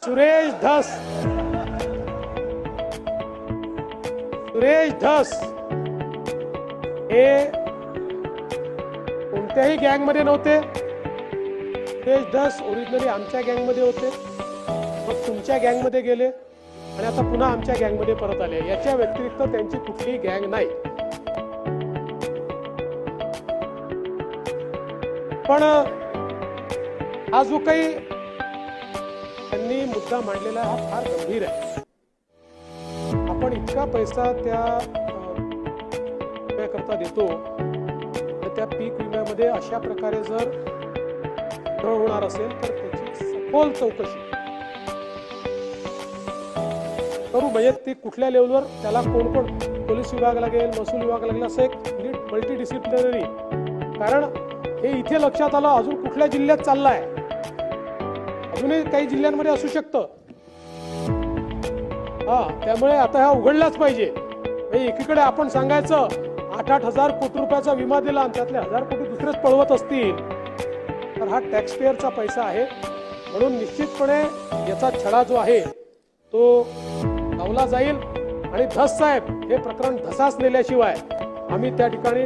सुरेश धस हे कोणत्याही गँग मध्ये नव्हते. सुरेश धस ओरिजिनली आमच्या गँग मध्ये होते, मग तुमच्या गँग मध्ये गेले आणि आता पुन्हा आमच्या गँग मध्ये परत आले. याच्या व्यतिरिक्त त्यांची कुठलीही गँग नाही. पण हा जो काही त्यांनी मुद्दा मांडलेला हा फार गंभीर आहे. आपण इतका पैसा त्या विम्याकरता देतो, तर त्या पीक विम्यामध्ये अशा प्रकारे जर ढळ होणार असेल तर त्याची सखोल चौकशी करू. म्हणजे ती कुठल्या लेवलवर त्याला कोण कोण पोलीस विभाग लागेल, महसूल विभाग लागेल, असं एक मल्टी डिसिप्लिनरी. कारण हे इथे लक्षात आलं अजून कुठल्या जिल्ह्यात चाललाय, अजूनही काही जिल्ह्यांमध्ये असू शकतं. त्यामुळे आता हा उघडलाच पाहिजे. एकीकडे आपण सांगायचं 8,000 कोटी रुपयाचा विमा दिला आणि त्यातले 1,000 कोटी दुसरेच पळवत असतील तर हा टॅक्स पेअरचा पैसा आहे. म्हणून निश्चितपणे याचा छडा जो आहे तो लावला जाईल आणि धस साहेब हे प्रकरण धसास नेल्याशिवाय आम्ही त्या ठिकाणी